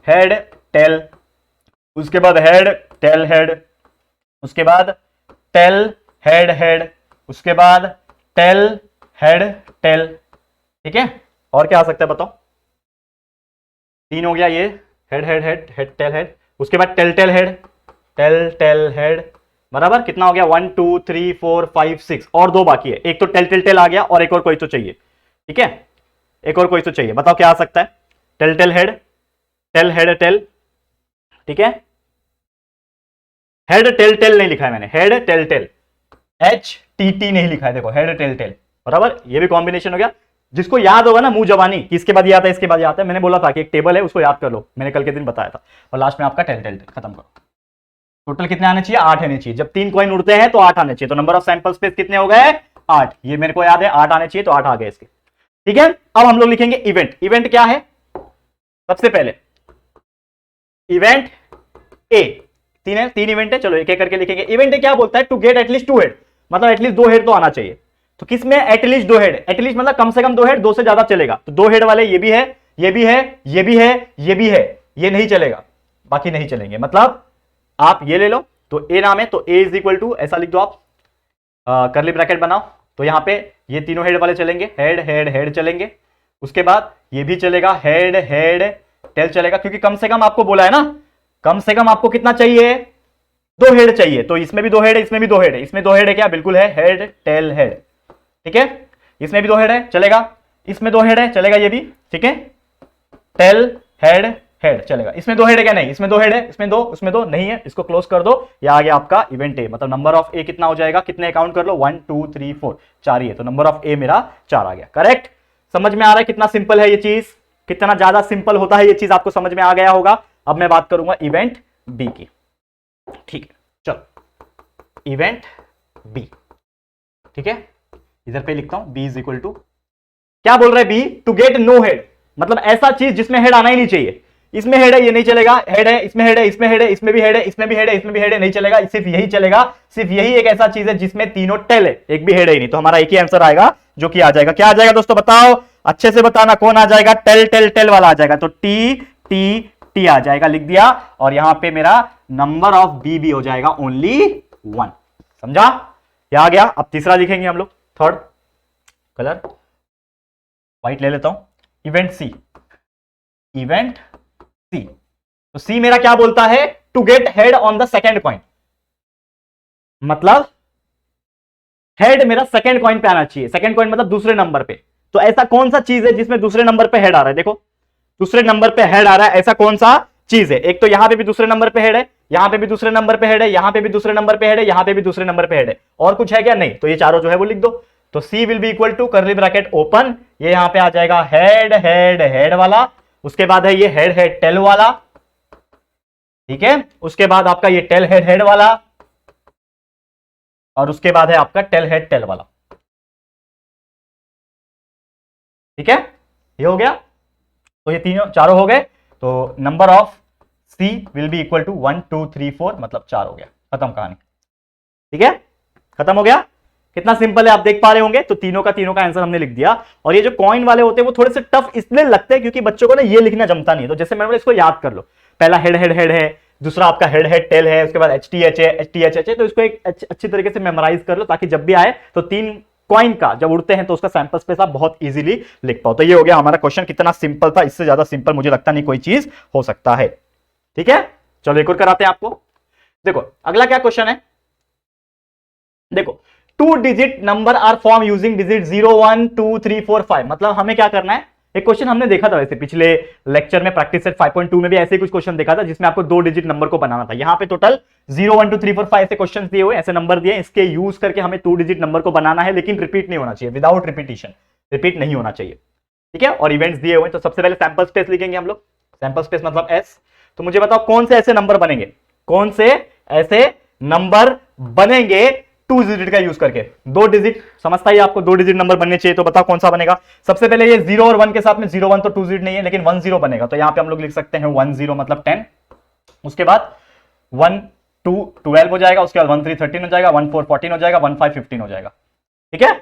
हेड टेल, उसके बाद हेड टेल हेड, उसके बाद टेल हेड हेड, उसके बाद टेल हेड टेल। ठीक है, और क्या आ सकता है बताओ, 3 हो गया ये, head head head head tail head, उसके बाद tail tail head, tail tail head, बराबर। कितना हो गया, 1 2 3 4 5 6, और 2 बाकी है, एक तो टेल टेल टेल आ गया, और एक और कोई तो चाहिए। ठीक है, एक और कोई तो चाहिए, बताओ क्या आ सकता है, tail tail head tail head tail, ठीक है, हेड टेल टेल नहीं लिखा है मैंने, हेड टेल टेल, HTT नहीं लिखा है, देखो हेड टेल टेल, बराबर। ये भी कॉम्बिनेशन हो गया। जिसको याद होगा ना मुंह जबानी कि इसके बाद ये आता है इसके बाद ये आता है, मैंने बोला था कि एक टेबल है उसको याद कर लो, मैंने कल के दिन बताया था। और लास्ट में आपका टेल टेल टेल खत्म करो। टोटल कितने आने चाहिए? 8 आने चाहिए। जब 3 कॉइन उड़ते हैं तो 8 आने चाहिए, तो नंबर ऑफ सैंपल स्पेस कितने हो गए? 8। ये मेरे को याद है 8 आने चाहिए, तो 8 आ गए इसके। ठीक है, अब हम लोग लिखेंगे इवेंट। इवेंट क्या है? सबसे पहले इवेंट ए, तीन इवेंट है, चलो एक एक करके लिखेंगे। इवेंट ए क्या बोलता है? टू गेट एटलीस्ट 2 हेड, मतलब एटलीस्ट 2 हेड तो आना चाहिए। तो किसमें एटलीस्ट 2 हेड? एटलीस्ट मतलब कम से कम 2 हेड, 2 से ज्यादा चलेगा। तो 2 हेड वाले ये भी है, ये भी है, ये भी है, ये भी है, ये नहीं चलेगा, बाकी नहीं चलेंगे। मतलब आप ये ले लो, तो ए नाम है, तो ए इज इक्वल टू ऐसा लिख दो आप, करली ब्रैकेट बनाओ, तो यहां पे ये तीनों हेड वाले चलेंगे, हेड हेड हेड चलेंगे। उसके बाद ये भी चलेगा, हेड हेड टेल चलेगा, क्योंकि कम से कम आपको बोला है ना, कम से कम आपको कितना चाहिए? 2 हेड चाहिए। तो इसमें भी 2 हेड है, इसमें भी 2 हेड है, इसमें 2 हेड है क्या? बिल्कुल है, हेड टेल हेड। ठीक है, इसमें भी 2 हेड है, चलेगा। इसमें 2 हेड है, चलेगा ये भी। ठीक है, टेल हेड हेड चलेगा। इसमें 2 हेड है क्या? नहीं, इसमें 2 हेड है, इसमें 2, उसमें 2 नहीं है, इसको क्लोज कर दो। ये आ गया आपका इवेंट ए। मतलब नंबर ऑफ ए कितना हो जाएगा? कितने काउंट कर लो, 1 2 3 4, 4 ही है, तो नंबर ऑफ ए मेरा 4 आ गया। करेक्ट। समझ में आ रहा है कितना सिंपल है ये चीज, कितना ज्यादा सिंपल होता है ये चीज, आपको समझ में आ गया होगा। अब मैं बात करूंगा इवेंट बी की। ठीक है, चलो इवेंट बी। ठीक है, इधर पे लिखता हूं बी इज इक्वल टू, क्या बोल रहा है B? To get no head, मतलब ऐसा चीज जिसमें हेड आना ही नहीं चाहिए। इसमें हेड है, ये नहीं चलेगा, हेड है, इसमें हेड है, इसमें हेड है, इसमें भी हेड है, इसमें भी हेड है, इसमें भी हेड है, नहीं चलेगा। सिर्फ यही चलेगा, सिर्फ यही एक ऐसा चीज है जिसमें तीनों टेल है, एक भी हेड है ही नहीं। तो हमारा एक ही आंसर आएगा, जो कि आ जाएगा, क्या आ जाएगा दोस्तों? बताओ, अच्छे से बताना, कौन आ जाएगा? टेल टेल टेल वाला आ जाएगा। तो टी टी टी आ जाएगा, लिख दिया। और यहां पे मेरा नंबर ऑफ बी भी हो जाएगा ओनली 1। समझा? क्या आ गया? अब तीसरा लिखेंगे हम लोग, थर्ड कलर व्हाइट ले लेता हूं। Event C, event C. तो सी मेरा क्या बोलता है? To get head on the second coin, मतलब हेड मेरा सेकेंड कॉइन पे आना चाहिए। सेकेंड कॉइन मतलब दूसरे नंबर पे। तो ऐसा कौन सा चीज है जिसमें दूसरे नंबर पे हेड आ रहा है? देखो, दूसरे नंबर पे हेड आ रहा है, ऐसा कौन सा चीज है? एक तो यहां पे भी दूसरे नंबर पे हेड है, यहां पे भी दूसरे नंबर पे हेड है, यहां पे भी दूसरे नंबर पे हेड है, यहां पे भी दूसरे नंबर पे हेड है। और कुछ है क्या? नहीं। तो ये चारों जो है वो लिख दो। तो C will be equal to curly bracket open, ये यहां पे आ जाएगा हेड हेड हेड वाला। उसके बाद है ये हेड हेड टेल वाला। ठीक है, उसके बाद आपका ये टेल हेड हेड वाला, और उसके बाद है आपका टेल हेड टेल वाला। ठीक है, ये हो गया। तो ये तीनों चारों हो गए। तो number of C will be equal to 1 2 3 4, मतलब 4 हो गया। खत्म कहानी। ठीक है, खत्म हो गया। कितना सिंपल है आप देख पा रहे होंगे। तो तीनों का आंसर हमने लिख दिया। और ये जो कॉइन वाले होते हैं वो थोड़े से टफ इसलिए लगते हैं क्योंकि बच्चों को ना ये लिखना जमता नहीं है। तो जैसे मैंने इसको याद कर लो, पहला हेड हेड हेड है, दूसरा आपका हेड हेड टेल है, उसके बाद HTH है, HTH है। तो इसको एक अच्छी तरीके से मेमोराइज कर लो, ताकि जब भी आए तो 3 कॉइन का जब उड़ते हैं तो उसका सैंपल स्पेस आप बहुत इजीली लिख पाओ। तो ये हो गया हमारा क्वेश्चन। कितना सिंपल था, इससे ज्यादा सिंपल मुझे लगता नहीं कोई चीज हो सकता है। ठीक है, चलो एक और कराते हैं आपको। देखो अगला क्या क्वेश्चन है, देखो 2 digit number are form using digit 0 1 2 3 4 5। मतलब हमें क्या करना है, एक क्वेश्चन हमने देखा था वैसे पिछले लेक्चर में, प्रैक्टिस सेट 5.2 में भी ऐसे ही कुछ क्वेश्चन देखा था जिसमें आपको 2 डिजिट नंबर को बनाना था। यहां पे टोटल 0 1 2 3 4 5 ऐसे क्वेश्चन दिए हुए, ऐसे नंबर दिए, इसके यूज करके हमें 2 डिजिट नंबर को बनाना है, लेकिन रिपीट नहीं होना चाहिए, विदाउट रिपीटिशन, रिपीट नहीं होना चाहिए। ठीक है, और इवेंट्स दिए हुए। तो सबसे पहले सैंपल स्पेस लिखेंगे हम लोग, सैंपल स्पेस मतलब एस। तो मुझे बताओ कौन से ऐसे नंबर बनेंगे, कौन से ऐसे नंबर बनेंगे 2 डिजिट का यूज करके। 2 डिजिट समझता ही आपको, 2 डिजिट नंबर बनने चाहिए। तो बताओ कौन सा बनेगा। सबसे पहले ये 0 और 1 के साथ में 0 1 तो 2 डिजिट नहीं है, लेकिन 1 0 बनेगा। तो यहां पे हम लोग लिख सकते हैं 1 0 मतलब 10। उसके बाद 1 2 12 हो जाएगा, उसके बाद 1 3 13 हो जाएगा, 1 4 14 हो जाएगा, 1 5 15 हो जाएगा। ठीक है,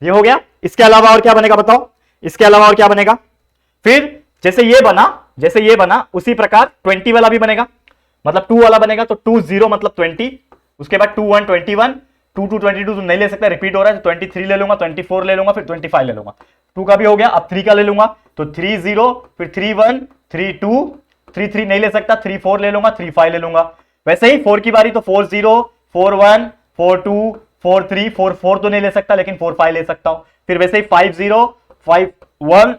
ये हो गया। इसके अलावा और क्या बनेगा बताओ, इसके अलावा और क्या बनेगा। फिर जैसे ये बना उसी प्रकार 20 वाला भी बनेगा, मतलब 2 वाला बनेगा। तो 2 0 मतलब 20। उसके बाद 2 1 21, 2 2 22 नहीं ले सकता, रिपीट हो रहा है, तो 23 ले लूंगा, 24 ले लूंगा, फिर 25 ले लूंगा। 2 का भी हो गया, अब 3 का ले लूंगा, तो 3 0, फिर 3 1 3 2, 3 3 नहीं ले सकता, 3 4 ले लूंगा, 3 5 ले लूंगा। वैसे ही 4 की बारी, तो 4 0 4 1 4 2 4 3 4 4 तो नहीं ले सकता, लेकिन 4 5 ले सकता हूं। फिर वैसे ही 5 0 5 1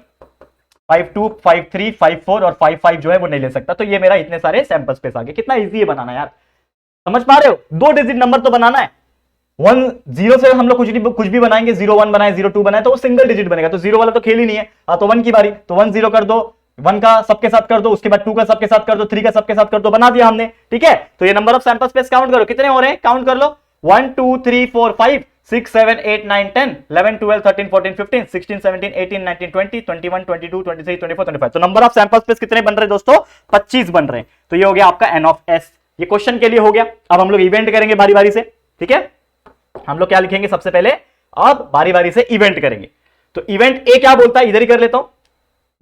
5 2 5 3 5 4 और 5 5 जो है वो नहीं ले सकता। तो ये मेरा इतने सारे सैंपल स्पेस आ गए। कितना इजी है बनाना यार, समझ पा रहे हो? 2 डिजिट नंबर तो बनाना है। 1 0 से हम लोग कुछ भी बनाएंगे, 0 1 बनाए, 0 2 बनाए तो वो सिंगल डिजिट बनेगा, तो 0 वाला तो खेल ही नहीं है। तो 1 की बारी, तो 1 0 कर दो, 1 का सबके साथ कर दो, उसके बाद 2 का सबके साथ कर दो, 3 का सबके साथ कर दो, बना दिया हमने। ठीक है, तो ये number of sample space count करो, कितने हो रहे हैं, काउंट कर लो। 1 2 3 4 5 6 7 8 9 10 11 12 13 14 15 16 17 18 19 20 21 22 23 24 25। तो नंबर ऑफ सैंपल स्पेस कितने बन रहे हैं दोस्तों, 25 बन रहे हैं। तो ये हो गया आपका n ऑफ s। ये क्वेश्चन के लिए हो गया। अब हम लोग इवेंट करेंगे बारी बारी से। ठीक है, हम लोग क्या लिखेंगे सबसे पहले, अब बारी बारी से इवेंट करेंगे। तो इवेंट ए क्या बोलता है, इधर ही कर लेता हूं,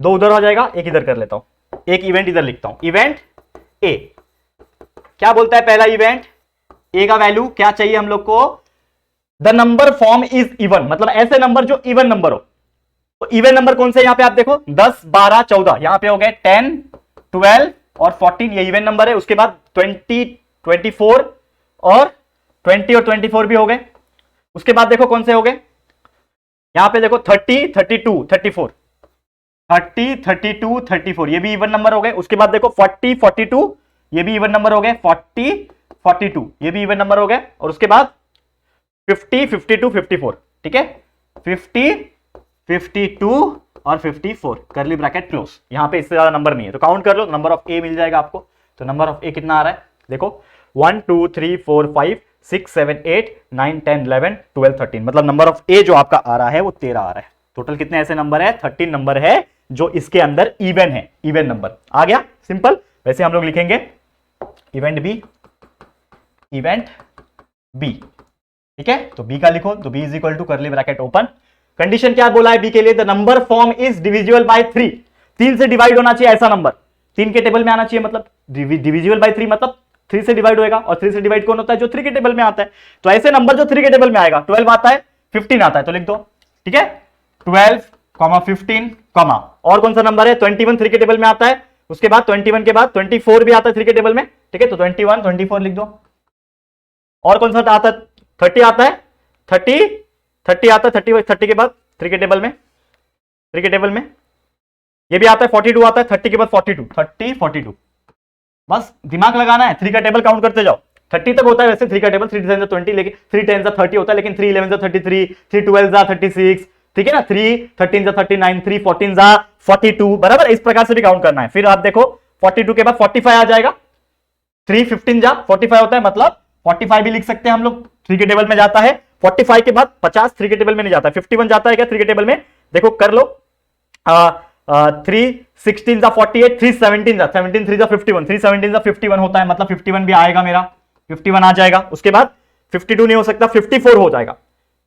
2 उधर हो जाएगा, एक इधर कर लेता हूं, एक इवेंट इधर लिखता हूं। इवेंट ए क्या बोलता है, पहला इवेंट ए का वैल्यू क्या चाहिए हम लोग को, the number form is even, मतलब ऐसे नंबर जो इवन नंबर हो। तो इवन नंबर कौन से, यहां पे आप देखो 10 12 14, यहां पे हो गए 10 12 और 14, ये इवन नंबर है। उसके बाद 20 24 और 20 और 24 भी हो गए। उसके बाद देखो कौन से हो गए, यहां पे देखो 30 32 34, 30 32 34, ये भी इवन नंबर हो गए। उसके बाद देखो 40 42, ये भी इवन नंबर हो गए। 40 42, ये भी इवन नंबर हो गए। और उसके बाद 50 52 54, ठीक है, 50 52 और 54, करली ब्रैकेट क्लोज। यहां पे इससे ज्यादा नंबर नहीं है, तो काउंट कर लो, नंबर ऑफ ए मिल जाएगा आपको। तो नंबर ऑफ ए कितना आ रहा है, देखो 1 2 3 4 5 6 7 8 9 10 11 12 13, मतलब नंबर ऑफ ए जो आपका आ रहा है वो 13 आ रहा है। टोटल कितने ऐसे नंबर है, 13 नंबर है जो इसके अंदर इवन है, इवन नंबर आ गया, सिंपल। वैसे हम लोग लिखेंगे इवेंट बी, इवेंट बी, ठीक है। तो बी का लिखो, तो B is equal to curly bracket open, condition क्या बोला है बी के लिए, the number form is divisible by 3, 3 से डिवाइड होना चाहिए ऐसा नंबर, 3 के टेबल में आना चाहिए, मतलब डिविजिबल बाय 3 मतलब 3 से डिवाइड होएगा। और 3 से डिवाइड कौन होता है, जो 3 के टेबल में आता है। तो ऐसे नंबर जो 3 के टेबल में आएगा, 12 आता है, 15 आता है, तो लिख दो, ठीक है, 12 15 कॉमा, और कौन सा नंबर है 21 3 के टेबल में आता है। उसके बाद 21 के बाद 24 भी आता है 3 के टेबल में, ठीक है, तो 21 24 लिख दो। और कौन सा आता है, 30 आता है, 30 आता है, 30 के बाद 3 के टेबल में, 3 के टेबल में ये भी आता है, 42 आता है, 30 के बाद 42, 30 42, बस दिमाग लगाना है, 3 का टेबल काउंट करते जाओ। 30 तक होता है वैसे 3 का टेबल, 3 10 20, लेकिन 3 10 30 होता है, लेकिन 3 11 33, 3 12 36, ठीक है ना, 3 13 39, 3 14 42, बराबर, इस प्रकार से भी काउंट करना है। फिर आप देखो 42 के बाद 45 आ जाएगा, 3 15 45 होता है, मतलब 45 भी लिख सकते हैं हम लोग, 3 के टेबल में जाता है। 45 के बाद 50 3 के टेबल में नहीं जाता है, 51 जाता है क्या 3 के टेबल में, देखो कर लो, 3 16 48, 3 17 17 3 51, 3 17 51 होता है, मतलब 51 भी आएगा मेरा, 51 आ जाएगा। उसके बाद 52 नहीं हो सकता, 54 हो जाएगा,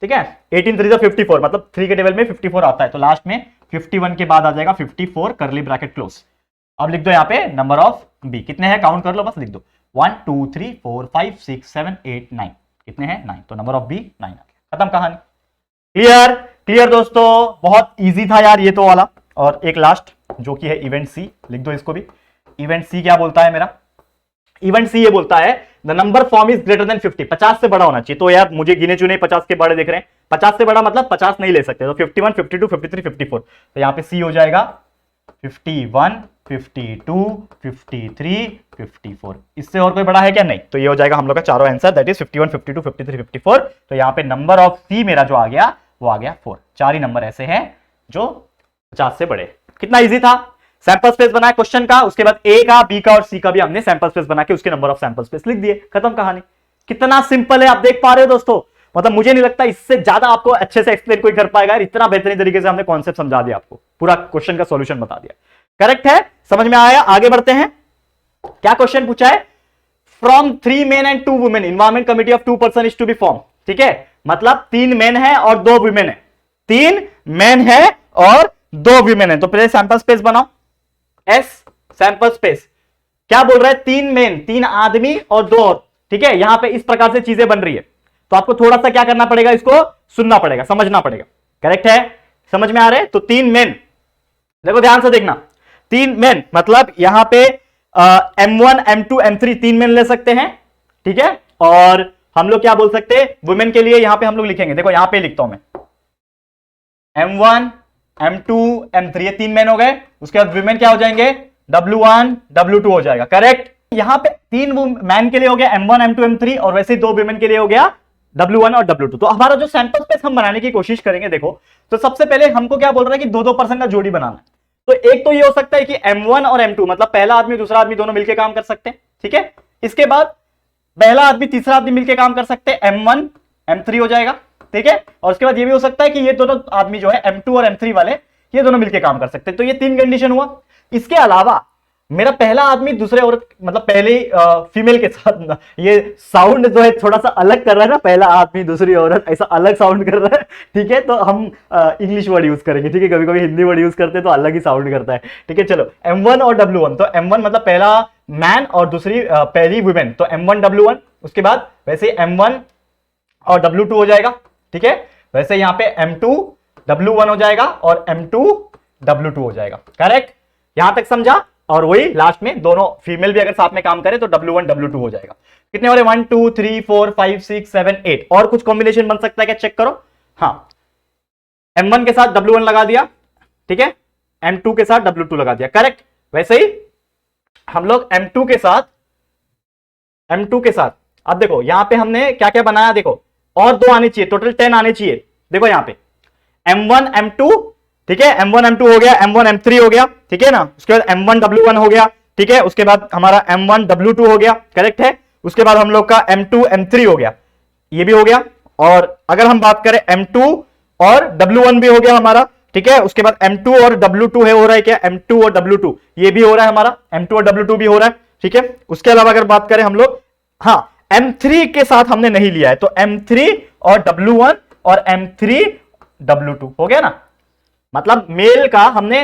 ठीक है, 18 3 54, मतलब 3 के टेबल में 54 आता है, तो लास्ट में 51 के बाद आ जाएगा 54, करली ब्रैकेट क्लोज। अब लिख दो यहाँ पे नंबर ऑफ बी कितने हैं, काउंट कर लो, बस लिख दो 1 2 3 4 5 6 7 8 9, कितने हैं 9, तो नंबर ऑफ बी 9 आ गया, खत्म कहानी। क्लियर, क्लियर दोस्तों, बहुत इजी था यार ये तो वाला। और एक लास्ट जो कि है इवेंट सी, लिख दो इसको भी। इवेंट सी क्या बोलता है मेरा, इवेंट सी ये बोलता है the number form is greater then 50, 50 से बड़ा होना चाहिए। तो यार मुझे गिने चुने 50 के बड़े दिख रहे हैं, 50 से बड़ा मतलब 50 नहीं ले सकते, तो 51 52 53 54, तो यहां पे सी हो जाएगा 51 52 53 54, इससे और कोई बड़ा है क्या, नहीं, तो ये हो जाएगा हम लोग का चारों आंसर, दैट इज 51 52 53 54। तो यहां पे नंबर ऑफ सी मेरा जो आ गया वो आ गया 4। चार ही नंबर ऐसे हैं जो 50 से बड़े। कितना इजी था, सैंपल स्पेस बनाया क्वेश्चन का, उसके बाद ए का बी का और सी का भी हमने सैंपल स्पेस बना के उसके नंबर ऑफ सैंपल स्पेस लिख दिए, खत्म कहानी। कितना सिंपल है, आप देख पा रहे हो दोस्तों, मतलब मुझे नहीं लगता इससे ज्यादा आपको अच्छे से एक्सप्लेन कोई कर पाएगा, इतना बेहतरीन तरीके से हमने कॉन्सेप्ट समझा दिया, आपको पूरा क्वेश्चन का सॉल्यूशन बता दिया। करेक्ट है, समझ में आया, आगे बढ़ते हैं। क्या क्वेश्चन पूछा है, from 3 men and 2 women environment committee of 2 person is to be formed, ठीक है, मतलब 3 men है और 2 women है, 3 men है और 2 women है। तो पहले सैंपल स्पेस बनाओ, एस सैंपल स्पेस क्या बोल रहा है, 3 मेन 3 आदमी और 2 औरत, ठीक है, यहां पे इस प्रकार से चीजें बन रही है, तो आपको थोड़ा सा क्या करना पड़ेगा, इसको सुनना पड़ेगा, समझना पड़ेगा। करेक्ट है, समझ में आ रहे हैं, तो 3 मेन, देखो ध्यान से देखना, 3 मेन मतलब यहां पे M1 M2 M3 3 मेन ले सकते हैं, ठीक है, और हम लोग क्या बोल सकते हैं वुमेन के लिए, यहां पे हम लोग लिखेंगे, देखो यहां पे लिखता हूं मैं M1 M2 M3, ये 3 मेन हो गए। उसके बाद वुमेन क्या हो जाएंगे, W1 W2 हो जाएगा, करेक्ट, यहां पे 3 मैन के लिए हो गया M1 M2 M3 और वैसे 2 वुमेन के लिए हो गया W1 और W2। तो हमारा जो सैंपल स्पेस हम बनाने की कोशिश करेंगे, देखो तो सबसे पहले हमको क्या बोल रहा है कि 2-2% का जोड़ी बनाना है। तो एक तो ये हो सकता है कि M1 और M2 मतलब पहला आदमी दूसरा आदमी दोनों मिलकर काम कर सकते हैं, ठीक है। इसके बाद पहला आदमी तीसरा आदमी मिलकर काम कर सकते हैं, M1 M3 हो जाएगा, ठीक है। और उसके बाद ये भी हो सकता है कि ये दोनों आदमी जो है M2 और M3 वाले ये दोनों मिलकर काम कर सकते हैं। तो ये 3 कंडीशन हुआ। इसके अलावा मेरा पहला आदमी दूसरे औरत मतलब पहले फीमेल के साथ, ये साउंड जो है थोड़ा सा अलग कर रहा है ना, पहला आदमी दूसरी औरत ऐसा अलग साउंड कर रहा है, ठीक है। तो हम इंग्लिश वर्ड यूज करेंगे, ठीक है। कभी कभी हिंदी वर्ड यूज करते हैं तो अलग ही साउंड करता है, ठीक है। चलो M1 और W1, तो M1 मतलब पहला मैन और दूसरी पहली वुमेन, तो M1 W1। उसके बाद वैसे M1 और W2 हो जाएगा, ठीक है। वैसे यहां पे M2 W1 हो जाएगा और M2 W2 हो जाएगा, करेक्ट। यहां तक समझा। और वही लास्ट में दोनों फीमेल भी अगर साथ में काम करें तो W1 W2 हो जाएगा। कितने हो रहे? 1 2 3 4 5 6 7 8। और कुछ कॉम्बिनेशन बन सकता है क्या, चेक करो। हाँ, M1 के साथ W1 लगा दिया, ठीक है। M2 के साथ W2 लगा दिया, करेक्ट। वैसे ही हम लोग M2 के साथ अब देखो यहां पे हमने क्या क्या बनाया, देखो और 2 आने चाहिए, टोटल 10 आने चाहिए। देखो यहां पे M1 M2, ठीक है। M1 M2 हो गया, M1 M3 हो गया, ठीक है ना। उसके बाद M1 W1 हो गया, ठीक है। उसके बाद हमारा M1 W2 हो गया, करेक्ट है। उसके बाद हम लोग का M2 M3 हो गया, ये भी हो गया। और अगर हम बात करें M2 और W1 भी हो गया हमारा, ठीक है। उसके बाद M2 और W2 है, हो रहा है क्या, M2 और W2 ये भी हो रहा है हमारा, M2 और W2 भी हो रहा है, ठीक है। उसके अलावा अगर बात करें हम लोग, हाँ M3 के साथ हमने नहीं लिया है, तो M3 और W1 और M3 W2 हो गया ना। मतलब मेल का हमने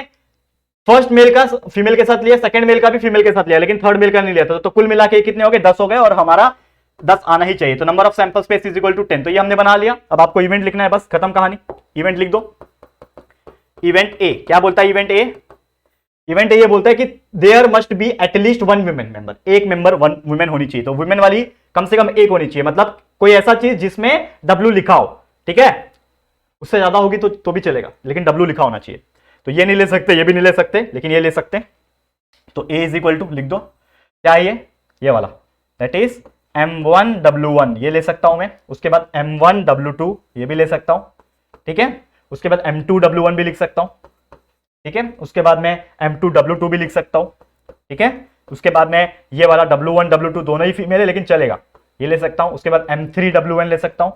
फर्स्ट मेल का फीमेल के साथ लिया, सेकंड मेल का भी फीमेल के साथ लिया, लेकिन थर्ड मेल का नहीं लिया था। तो कुल मिला के कितने हो गए, 10 हो गए। और हमारा 10 आना ही चाहिए। तो number of sample space is equal to 10। तो ये हमने बना लिया। अब आपको इवेंट लिखना है, बस खत्म कहानी। इवेंट लिख दो। इवेंट ए क्या बोलता है, इवेंट ए ये बोलता है कि there must be at least 1 women member, एक मेंबर 1 वुमेन होनी चाहिए। तो वुमेन वाली कम से कम एक होनी चाहिए, मतलब कोई ऐसा चीज जिसमें W लिखा हो, ठीक है। उससे ज्यादा होगी तो भी चलेगा, लेकिन W लिखा होना चाहिए। तो ये नहीं ले सकते, ये भी नहीं ले सकते, लेकिन ये ले सकते हैं। तो A इज इक्वल टू लिख दो, क्या है ये वाला, दैट इज M1 W1 ये ले सकता हूं मैं। उसके बाद M1 W2 ये भी ले सकता हूं, ठीक है। उसके बाद M2 W1 भी लिख सकता हूं, ठीक है। उसके बाद मैं M2 W2 भी लिख सकता हूं, ठीक है। उसके बाद मैं ये वाला W1 W2 दोनों ही फीमेल है लेकिन चलेगा, ये ले सकता हूं। उसके बाद M3 W1 ले सकता हूं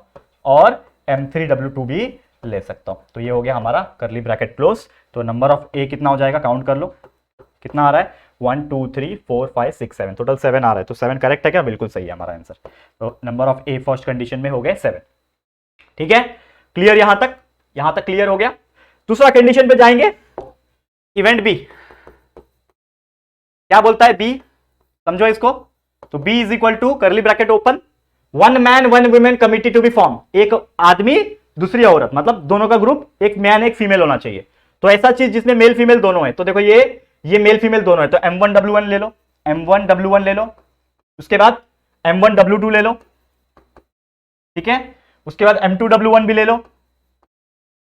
और M3 W2 भी ले सकता हूं। तो ये हो गया हमारा करली ब्रैकेट क्लोज। तो नंबर ऑफ ए कितना हो जाएगा, काउंट कर लो कितना आ रहा है, 1 2 3 4 5 6 7, टोटल 7 आ रहा है। तो 7 करेक्ट है क्या, बिल्कुल सही है हमारा आंसर। तो number of A first condition में हो गए 7, ठीक है। क्लियर, यहां तक क्लियर हो गया। दूसरा कंडीशन पे जाएंगे, इवेंट बी क्या बोलता है, बी समझो इसको। तो B is equal to curly bracket open, 1 man 1 women committee to be form, एक आदमी दूसरी औरत, मतलब दोनों का ग्रुप एक मैन एक फीमेल होना चाहिए। तो ऐसा चीज जिसमें मेल फीमेल दोनों है। तो देखो ये मेल फीमेल दोनों है, तो M1 W1 ले लो, M1 W1 ले लो। उसके बाद M1 W2 ले लो, ठीक है। उसके बाद M2 W1 भी ले लो,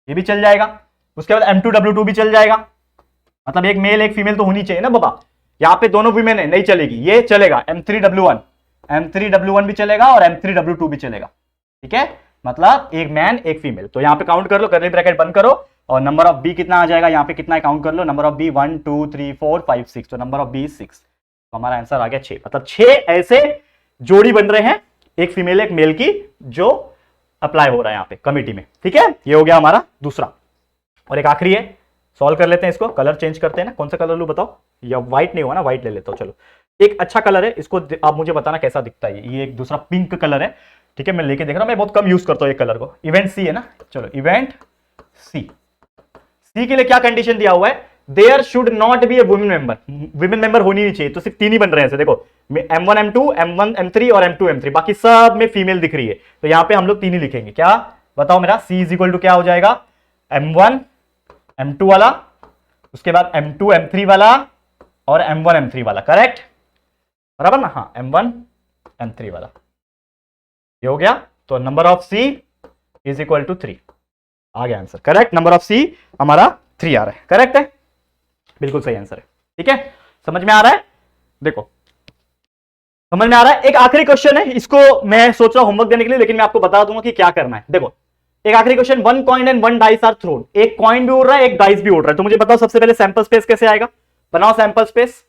ये भी चल जाएगा। उसके बाद M2 W2 भी चल जाएगा। मतलब एक मेल एक फीमेल तो होनी चाहिए ना बाबा। यहां पे दोनों वुमेन है, नहीं चलेगी, ये चलेगा M3 W1 भी चलेगा और M3 W2 भी चलेगा, ठीक है। मतलब एक मैन एक फीमेल। तो यहां पे काउंट कर लो, करली ब्रैकेट बंद करो और नंबर ऑफ बी कितना आ जाएगा, यहां पे कितना है काउंट कर लो, नंबर ऑफ बी 1 2 3 4 5 6। तो नंबर ऑफ बी 6। तो हमारा आंसर आ गया 6। मतलब 6 ऐसे जोड़ी बन रहे हैं, एक फीमेल एक मेल की, जो अप्लाई हो रहा है यहां पे कमिटी में, ठीक है। ये हो गया हमारा दूसरा। और एक आखिरी है, सॉल्व कर लेते हैं इसको। कलर चेंज करते हैं ना, कौन सा कलर लूं बताओ, या व्हाइट नहीं हुआ ना, व्हाइट ले लेता हूं। चलो एक अच्छा कलर है, इसको आप मुझे बताना कैसा दिखता है। ये एक दूसरा पिंक कलर है, ठीक है। मैं लेके देख रहा हूं, मैं बहुत कम यूज करता हूं ये कलर को। इवेंट सी है ना, चलो इवेंट सी के लिए क्या कंडीशन दिया हुआ है, there should not be a women member होनी नहीं चाहिए। तो सिर्फ 3 ही बन रहे हैं, देखो M1 M2 M1 M3 और M2 M3, बाकी सब में फीमेल दिख रही है। तो यहां पे हम लोग 3 ही लिखेंगे। क्या बताओ मेरा, C इज इक्वल टू क्या हो जाएगा, M1 M2 वाला, उसके बाद M2 M3 वाला और M1 M3 वाला, करेक्ट, बराबर ना। हाँ, M1 M3 वाला, ये हो गया। तो number of C is equal to 3 आ गया answer, correct. Number of C हमारा 3 आ रहा है, करेक्ट है, बिल्कुल सही आंसर है, ठीक है। समझ में आ रहा है, देखो समझ में आ रहा है? एक आखिरी क्वेश्चन है, इसको मैं सोच रहा हूं होमवर्क देने के लिए, लेकिन मैं आपको बता दूंगा कि क्या करना है। देखो एक आखिरी question, 1 coin and 1 dice are thrown. एक कॉइन भी उड़ रहा है, एक डाइस भी उड़ रहा है। तो मुझे बताओ सबसे पहले सैंपल स्पेस कैसे आएगा? बनाओ सैंपल स्पेस।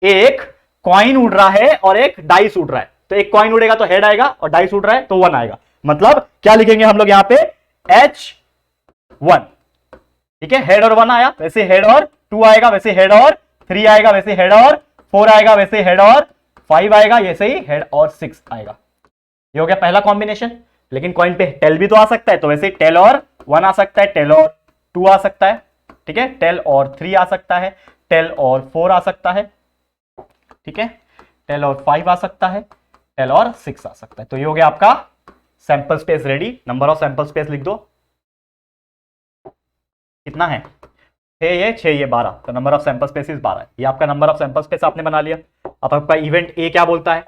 एक कॉइन उड़ रहा है और एक डाइस उड़ रहा है, तो एक कॉइन उड़ेगा तो हेड आएगा और डाइस उड़ रहा है तो 1 आएगा। मतलब क्या लिखेंगे हम लोग यहां पे? H1। ठीक है, हेड और 1 आया, वैसे हेड और 2 आएगा, वैसे हेड और 3 आएगा, वैसे हेड और 4 आएगा, वैसे हेड और 5 आएगा, ऐसे ही हेड और 6 आएगा। ये हो गया पहला कॉम्बिनेशन। लेकिन कॉइन पे टेल भी तो आ सकता है, तो वैसे टेल और 1 आ सकता है, टेल और 2 आ सकता है। ठीक है, टेल और 3 आ सकता है, टेल और 4 आ सकता है। ठीक है, टेल और 5 आ सकता है, टेल और 6 आ सकता है। तो ये हो गया आपका sample space ready. Number of sample space लिख दो, कितना है? 6 ये 12, तो नंबर ऑफ सैंपल स्पेस 12 है। ये आपका नंबर ऑफ सैंपल स्पेस आपने बना लिया। अब आपका इवेंट ए क्या बोलता है?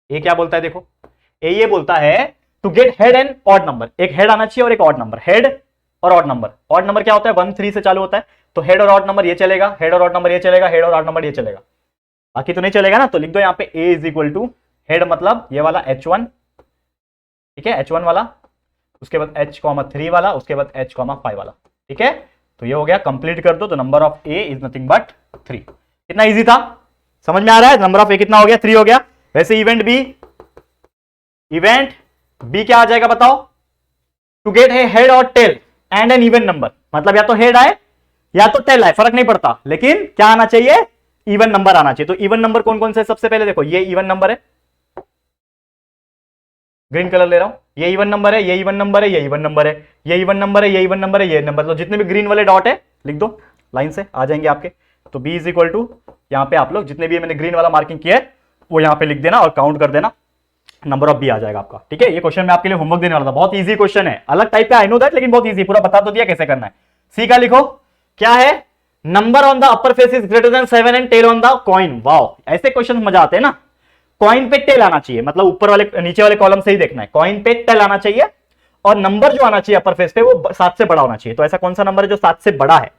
ए क्या बोलता है? देखो ए ये बोलता है to get head and odd number. एक हेड आना चाहिए और एक ऑड नंबर। हेड और ऑड नंबर। ऑड नंबर क्या होता है? 1 3 से चालू होता है, तो हेड और ऑड नंबर ये चलेगा, हेड और ऑड नंबर ये चलेगा, हेड और ऑड नंबर ये चलेगा, बाकी तो नहीं चलेगा ना। तो लिख दो यहाँ पे ए इज इक्वल टू हेड, मतलब ये वाला H1। ठीक है, H1 वाला, उसके बाद H3 वाला, उसके बाद H5 वाला। ठीक है, तो ये हो गया, कंप्लीट कर दो। तो number of A is nothing but 3। कितना इजी था, समझ में आ रहा है? नंबर ऑफ ए कितना हो गया? 3 हो गया। वैसे इवेंट बी क्या आ जाएगा बताओ? टू गेट ए हेड और tail and an even number. मतलब या तो हेड आए या तो टेल आए, फर्क नहीं पड़ता, लेकिन क्या आना चाहिए? इवन नंबर आना चाहिए। तो इवन नंबर कौन कौन से? सबसे पहले देखो ये इवन नंबर है, ग्रीन कलर ले रहा हूं, ये इवन नंबर है, ये इवन नंबर है, ये इवन नंबर है, ये इवन नंबर है, ये इवन नंबर है, ये नंबर। तो जितने भी ग्रीन वाले डॉट है लिख दो, लाइन से आ जाएंगे आपके। तो बी इज इक्वल टू, यहां पे आप लोग जितने भी मैंने ग्रीन वाला मार्किंग किया है वो यहां पे लिख देना और काउंट कर देना, नंबर ऑफ बी आ जाएगा आपका। ठीक है, ये क्वेश्चन मैं आपके लिए होमवर्क देने वाला था, बहुत इजी क्वेश्चन है, अलग टाइप का, आई नो दैट, लेकिन बहुत इजी, पूरा बता तो दिया कैसे करना है। सी का लिखो, क्या है? Number on the upper face is greater than 7 and tail on the coin. Wow, ऐसे क्वेश्चन मजा आते हैं ना। कॉइन पे टेल आना चाहिए, मतलब ऊपर वाले नीचे वाले कॉलम से ही देखना है। कॉइन पे टेल आना चाहिए और नंबर जो आना चाहिए अपर फेस पे वो 7 से बड़ा होना चाहिए। तो ऐसा कौन सा नंबर है जो 7 से बड़ा है?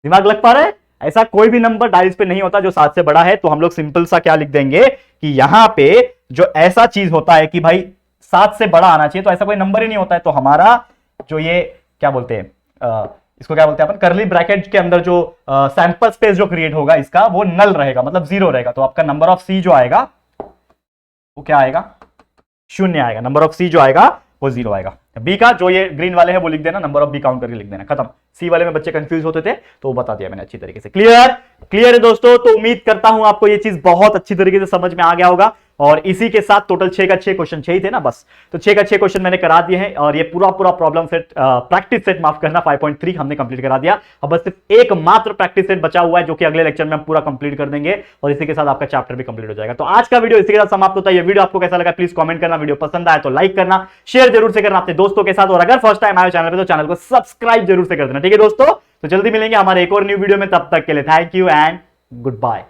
दिमाग लग पा रहा है? ऐसा कोई भी नंबर डायरीज पे नहीं होता जो 7 से बड़ा है। तो हम लोग सिंपल सा क्या लिख देंगे कि यहां पे जो ऐसा चीज होता है कि भाई 7 से बड़ा आना चाहिए, तो ऐसा कोई नंबर ही नहीं होता है। तो हमारा जो ये क्या बोलते हैं, इसको क्या बोलते हैं अपन, करली ब्रैकेट के अंदर जो सैंपल स्पेस जो क्रिएट होगा इसका, वो नल रहेगा, मतलब 0 रहेगा। तो आपका नंबर ऑफ सी जो आएगा वो क्या आएगा? 0 आएगा। नंबर ऑफ सी जो आएगा वो 0 आएगा। बी का जो ये ग्रीन वाले हैं वो लिख देना, नंबर ऑफ बी काउंट करके लिख देना, खत्म। सी वाले में बच्चे कंफ्यूज होते थे तो वो बता दिया मैंने अच्छी तरीके से। क्लियर है दोस्तों? तो उम्मीद करता हूं आपको ये चीज बहुत अच्छी तरीके से समझ में आ गया होगा। और इसी के साथ टोटल 6 का 6 क्वेश्चन 6 ही थे ना बस, तो 6 का 6 क्वेश्चन मैंने करा दिए हैं और ये पूरा प्रॉब्लम सेट, प्रैक्टिस सेट माफ करना, 5.3 हमने कंप्लीट करा दिया। अब बस सिर्फ एक मात्र प्रैक्टिस सेट बचा हुआ है जो कि अगले लेक्चर में हम पूरा कंप्लीट कर देंगे और इसी के साथ आपका चैप्टर भी कंप्लीट हो जाएगा। तो आज का वीडियो इसी के साथ समाप्त होता है। ये वीडियो आपको कैसा लगा प्लीज कमेंट करना, वीडियो पसंद आया तो लाइक करना, शेयर जरूर से करना अपने दोस्तों के साथ, और अगर फर्स्ट टाइम आए चैनल पे तो चैनल को सब्सक्राइब जरूर से कर देना। ठीक है दोस्तों, तो जल्दी मिलेंगे हमारे एक और न्यू वीडियो में, तब तक के लिए thank you and good bye.